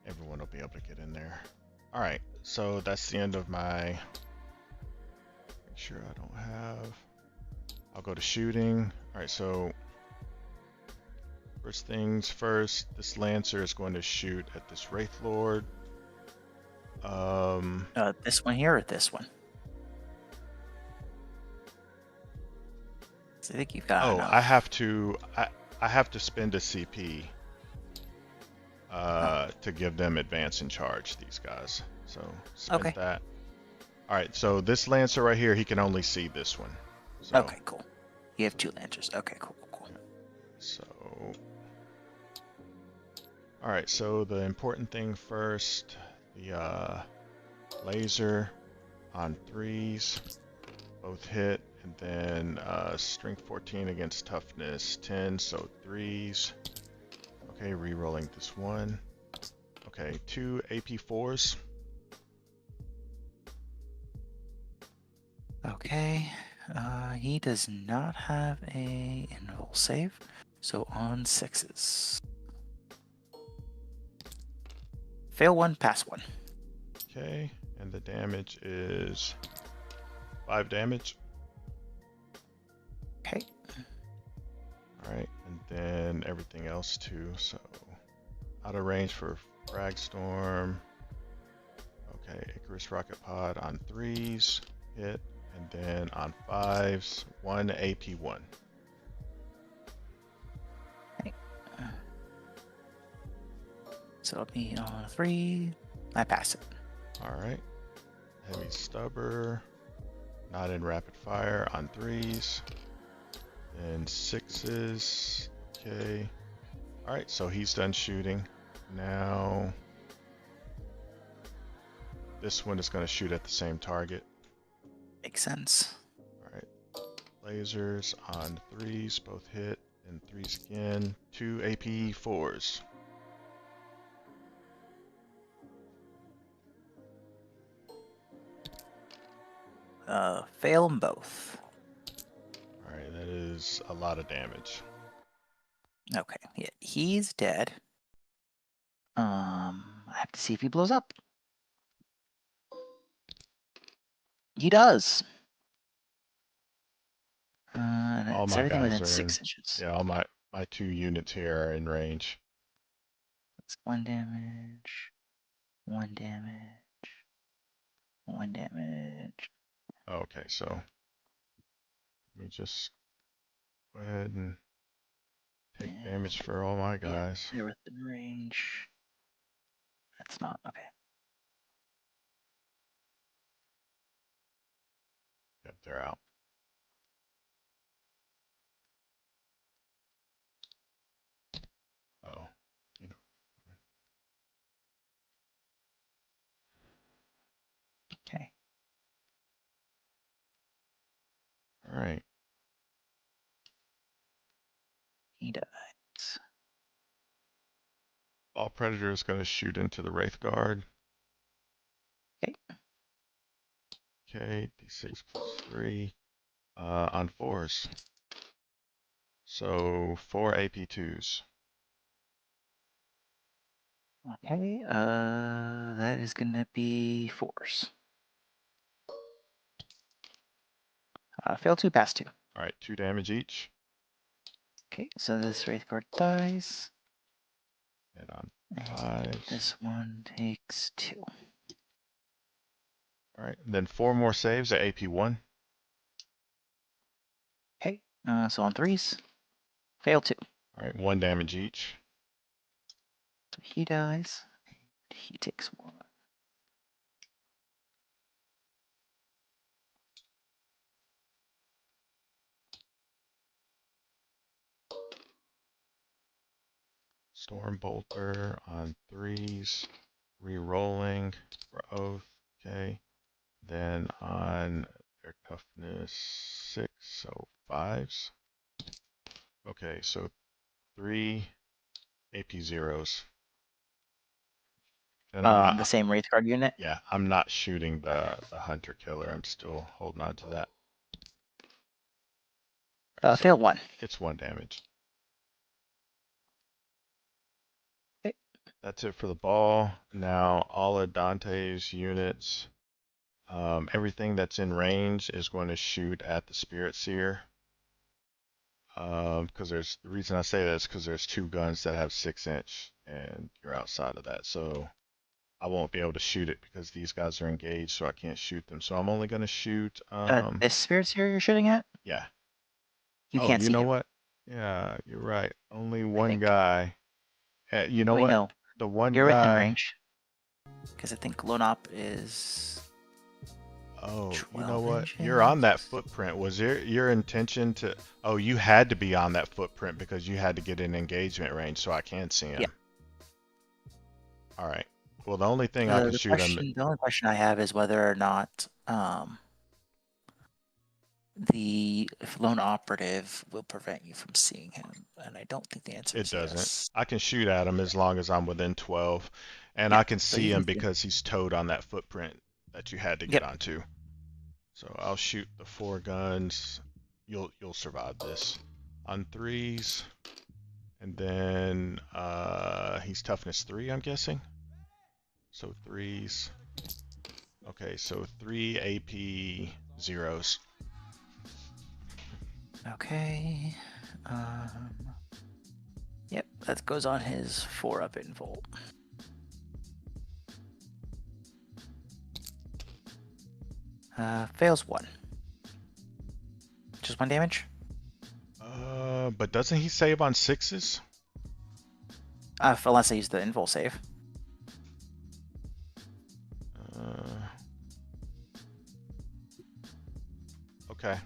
Everyone will be able to get in there. All right, so that's the end of my... Make sure I don't have... I'll go to shooting. All right, so first things first, this Lancer is going to shoot at this Wraith Lord. This one here or this one? So I think you've got enough. I have to spend a CP to give them advance in charge, these guys. So spend that. All right, so this Lancer right here, he can only see this one. So, okay, cool. You have two Lancers. Okay, cool. So, all right, so the important thing first, the laser on 3s, both hit, and then strength 14 against toughness 10, so 3s. Okay, re-rolling this one. Okay, 2 AP4s. Okay, he does not have a invul save, so on 6s. Fail 1, pass 1. Okay, and the damage is 5 damage. Okay. Alright, and then everything else too, so out of range for Frag Storm. Okay, Icarus Rocket Pod on 3s, hit, and then on 5s, 1 AP1. Okay. So it'll be on 3, I pass it. Alright, Heavy Stubber, not in rapid fire on 3s, and 6s, okay. Alright, so he's done shooting. Now, this one is going to shoot at the same target. Makes sense. Alright, lasers on 3s, both hit, and 3s again, 2 AP4s. Fail them both. Alright, that is a lot of damage. Okay, yeah, he's dead. I have to see if he blows up. He does. All It's my everything guys within are 6 in, inches. yeah, all my 2 units here are in range. That's 1 damage. 1 damage. 1 damage. Okay, so let me just go ahead and take damage for all my guys. Yeah, they're within range. That's not okay. Yep, they're out. Oh, you know. Okay. All right. He dies. Ball Predator is going to shoot into the Wraith Guard. Okay. Okay, d6 plus 3. On 4s. So 4 AP2s. Okay, that is gonna be 4s. Fail 2, pass 2. Alright, 2 damage each. Okay, so this Wraith Guard dies. And on And 5s. this one takes 2. Alright, then 4 more saves at AP1. Okay, so on 3s, fail 2. Alright, 1 damage each. So he dies. He takes 1. Storm Bolter on 3s. Re-rolling for Oath. Okay. Then on their toughness 6, so 5s. Okay, so 3 AP0s. And I'm The not, same Wraith Guard unit. yeah, I'm not shooting the Hunter Killer. I'm still holding on to that. So Fail 1. it's 1 damage. Okay. That's it for the ball. Now all of Dante's units, everything that's in range is going to shoot at the Spirit Seer. Because the reason I say that is because there's 2 guns that have 6-inch, and you're outside of that, so I won't be able to shoot it because these guys are engaged, so I can't shoot them. So I'm only gonna shoot. This Spirit Seer you're shooting at? Yeah. You Oh, can't you see know him, what? Yeah, you're right. Only I one think. guy. You know Wait, what? no. The one You're within guy. range. Because I think Lone Op is Oh, you know 12 what? You're on that inches. footprint. Was your intention to? Oh, you had to be on that footprint because you had to get in engagement range, so I can see Yeah. him. All right. Well, the only thing I can shoot him. The only question I have is whether or not if Lone Operative will prevent you from seeing him, and I don't think the answer It is doesn't. yes. I can shoot at him as long as I'm within 12, and Yeah, I can so see you can him see him. because he's towed on that footprint that you had to get Yep. onto. So I'll shoot the 4 guns. You'll survive this on 3s, and then he's toughness 3, I'm guessing. So 3s. Okay, so 3 AP 0s. Okay. Yep, that goes on his 4-up invult. Fails 1. Just 1 damage? But doesn't he save on 6s? Unless I use the invul save. Okay.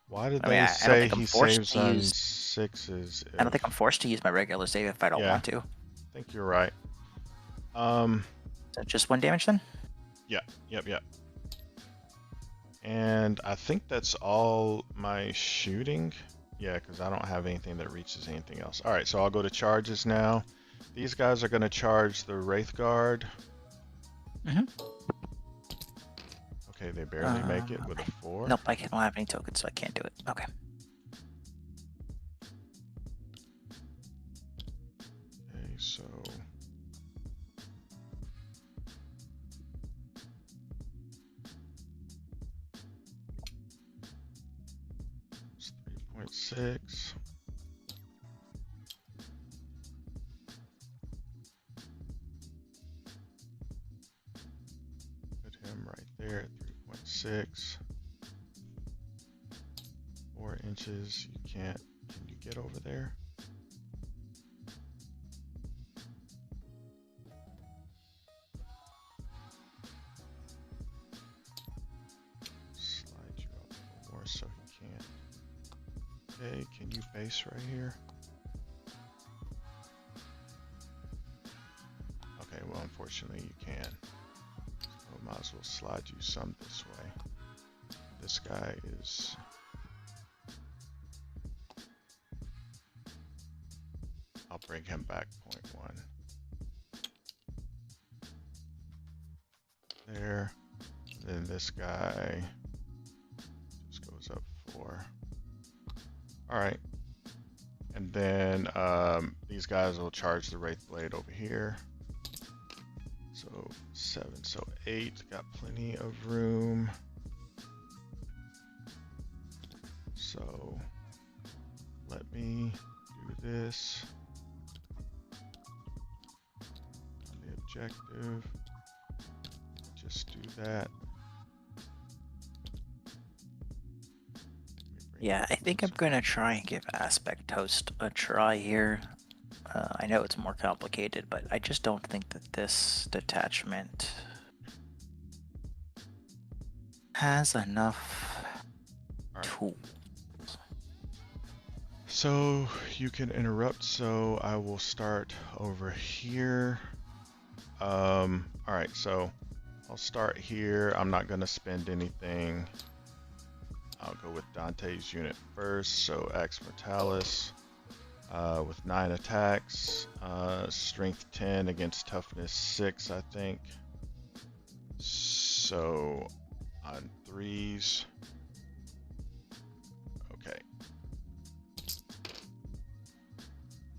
Why did I mean, they I don't say think I'm he forced saves to on use. 6s I don't if... think I'm forced to use my regular save if I don't Yeah, want to. I think you're right. So just 1 damage then? Yep. And I think that's all my shooting. Yeah, because I don't have anything that reaches anything else. All right, so I'll go to charges now. These guys are going to charge the Wraith Guard. Mm-hmm. Okay, they barely make it with a 4. Nope, I don't have any tokens, so I can't do it. Okay. Okay, so... it's 3.6. Put him right there at 3.6. 4 inches. You can't. Can you get over there? Slide you up a little more so he can't. Okay, can you base right here? Okay, well, unfortunately you can. So I might as well slide you some this way. This guy is... I'll bring him back 0.1. There. then this guy just goes up 4. All right. And then these guys will charge the Wraith Blade over here. So 7, so 8, got plenty of room. So let me do this on the objective. Just do that. Yeah, I think I'm gonna try and give Aspect Toast a try here. I know it's more complicated, but I just don't think that this detachment has enough tools. So you can interrupt, so I will start over here. All right, so I'll start here. I'm not gonna spend anything. I'll go with Dante's unit first, so Axe Mortalis with 9 attacks, strength 10 against toughness 6, I think. So on 3s. Okay.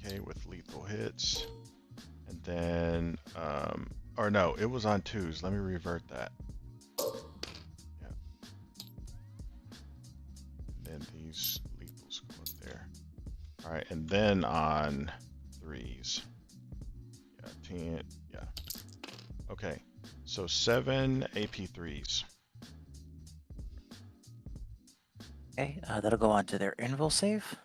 Okay, with lethal hits. And then, or no, it was on 2s. Let me revert that. Yeah. And then these lethals go up there. All right, and then on 3s. Yeah, 10, yeah. Okay, so 7 AP3s. Okay, that'll go on to their invul save.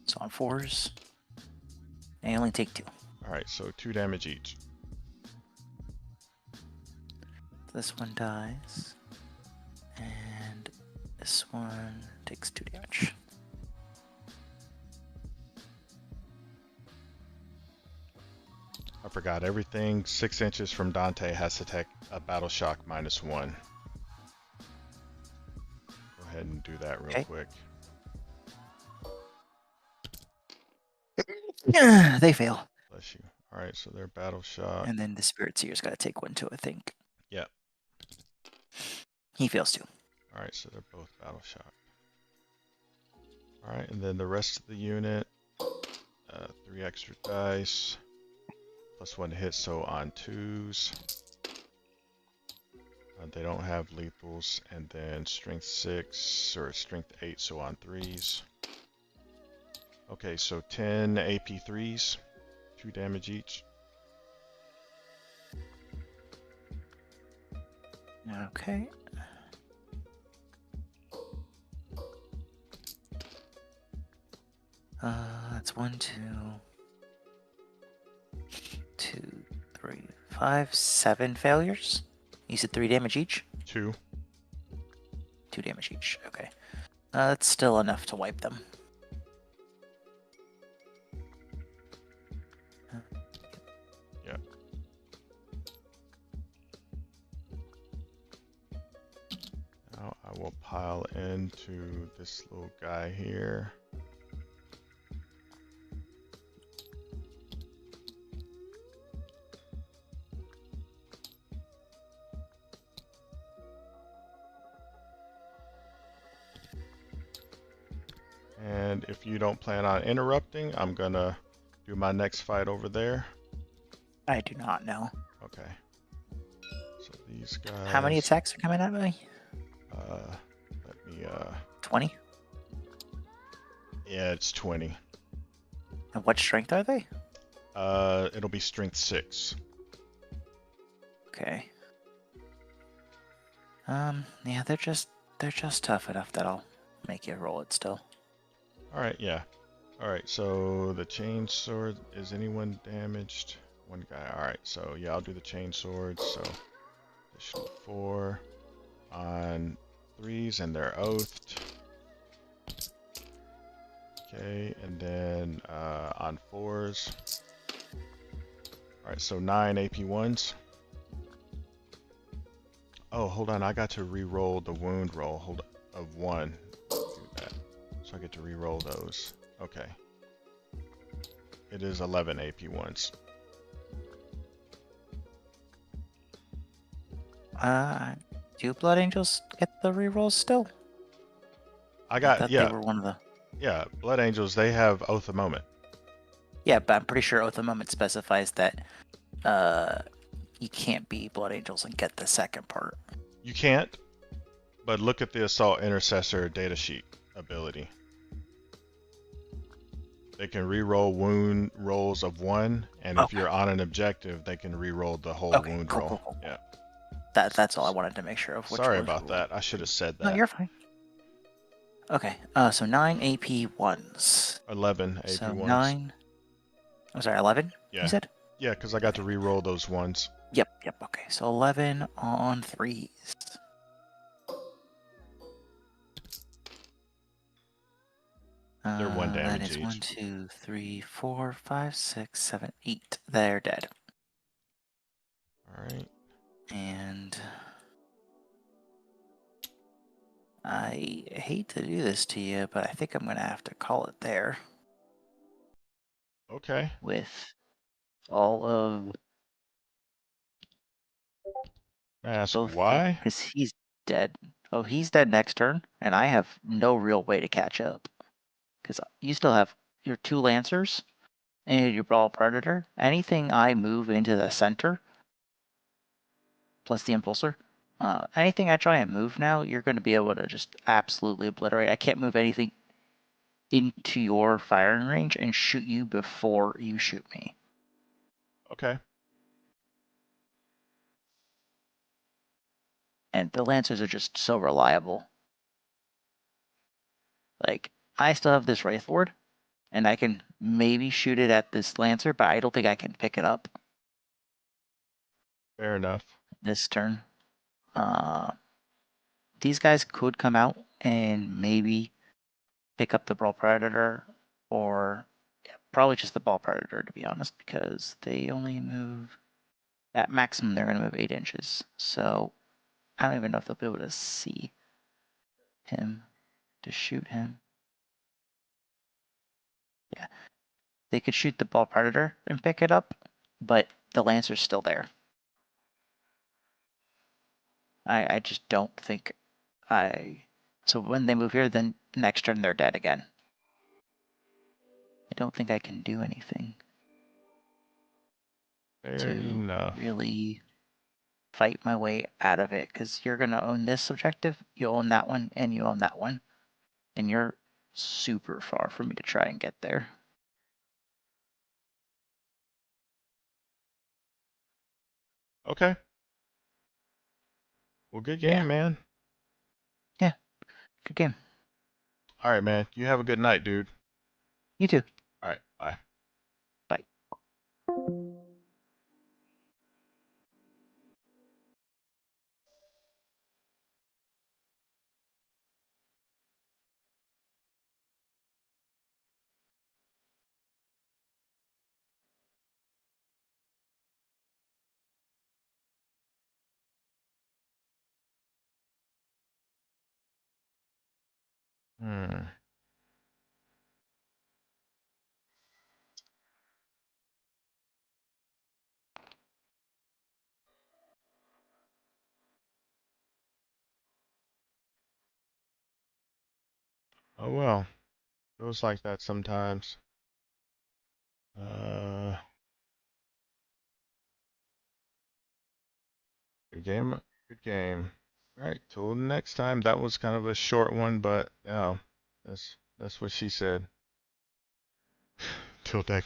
So on 4s. They only take 2. All right, so 2 damage each. This one dies. And this one takes 2 damage. I forgot everything 6 inches from Dante has to take a battle shock -1. Go ahead and do that real quick. Yeah, they fail. Bless you. All right, so they're battle shock. And then the Spirit Seer's got to take 1 too, I think. Yep. He fails too. All right, so they're both battle shocked. All right, and then the rest of the unit, 3 extra dice, +1 hit, so on 2s. They don't have lethals, and then strength 6 or strength 8, so on 3s. Okay, so 10 AP3s, 2 damage each. Okay. That's 1, 2, 3, 5, 7 failures. You said 3 damage each? 2. 2 damage each, okay. That's still enough to wipe them. Yeah. Now I will pile into this little guy here. And if you don't plan on interrupting, I'm gonna do my next fight over there. I do not know. Okay. So these guys. How many attacks are coming at me? Let me 20? Yeah, it's 20. And what strength are they? It'll be strength 6. Okay. Yeah, they're just tough enough that I'll make you roll it still. Alright, yeah. Alright, so the chain sword, is anyone damaged? One guy. Alright, so yeah, I'll do the chain sword. So additional 4 on 3s, and they're oathed. Okay, and then on 4s. Alright, so 9 AP1s. Oh, hold on, I got to re-roll the wound roll of 1. Do that. So I get to re-roll those. Okay. It is 11 AP1s. Do Blood Angels get the rerolls still? I I got, thought they yeah, were one of the. yeah. Blood Angels, they have Oath of Moment. Yeah, but I'm pretty sure Oath of Moment specifies that you can't be Blood Angels and get the second part. You can't, but look at the Assault Intercessor datasheet ability. They can re-roll wound rolls of 1, and if Okay. you're on an objective, they can re-roll the whole Okay. wound Cool. roll. Cool. Cool. Yeah. That's all I wanted to make sure of. Which Sorry was. about that. I should have said No, that. you're fine. Okay. So 9 AP ones. 11 AP So ones. 9. I'm sorry, 11. You Yeah. said. Yeah, because I got to re-roll those ones. Yep. Yep. Okay. So 11 on threes. They're 1 That damage is 1, each. 2, 3, 4, 5, 6, 7, 8. They're dead. Alright. And I hate to do this to you, but I think I'm gonna have to call it there Okay. with all of May I ask both the why? because he's dead. Oh, he's dead next turn, and I have no real way to catch up because you still have your 2 Lancers and your Brawl Predator. Anything I move into the center, plus the Impulsor, anything I try and move now, you're going to be able to just absolutely obliterate. I can't move anything into your firing range and shoot you before you shoot me. Okay. And the Lancers are just so reliable. Like, I still have this Wraith Lord, and I can maybe shoot it at this Lancer, but I don't think I can pick it up Fair enough. this turn. These guys could come out and maybe pick up the Brawl Predator, or yeah, probably just the Brawl Predator, to be honest, because they only move, at maximum, they're going to move 8 inches. So I don't even know if they'll be able to see him to shoot him. Yeah, they could shoot the Brawl Predator and pick it up, but the Lancer's still there. I just don't think so when they move here, then next turn they're dead again. I don't think I can do anything Fair to enough. really fight my way out of it, because you're going to own this objective, you own that one, and you own that one. And you're super far for me to try and get there. Okay. Well, good Yeah. game, man. Yeah. Good game. Alright, man. You have a good night, dude. You too. Alright, bye. Bye. Hmm. Oh well. Feels like that sometimes. Uh, good game. Good game. Alright, till next time. That was kind of a short one, but yeah, that's what she said. Till next